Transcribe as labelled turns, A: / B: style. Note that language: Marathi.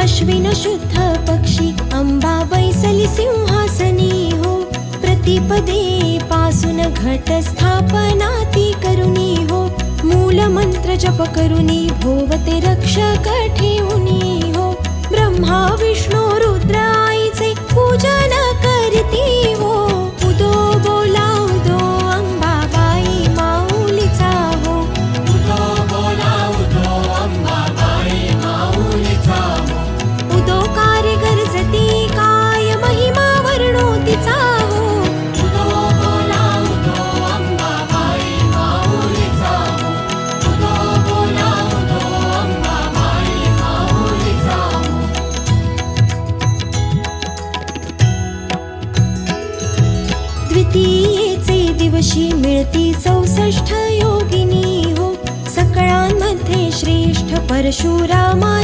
A: अश्विन शुद्ध पक्षी अंबा बैसली सिंहासनी हो. प्रतिपदे पासून घट स्थापना ती करुणी हो. मूल मंत्र जप करुणी भोवते रक्षक ठेवुनी हो. ब्रह्मा विष्णू रुद्र आईचे पूजन करती हो. उदो बोला उदो अंबाबाई माऊलीचा हो.
B: उदो बोला उदो अंबाबाई माऊलीचा हो.
A: उदो कार्य गरजती काय महिमा वर्णो तिचा हो.
B: उदो बोला उदो अंबाबाई माऊलीचा हो. उदो बोला उदो अंबाबाई माऊलीचा हो.
A: द्वितीयेचे दिवशी मिळती 64 योगिनी हो. सकळांमध्ये श्रेष्ठ परशुरामा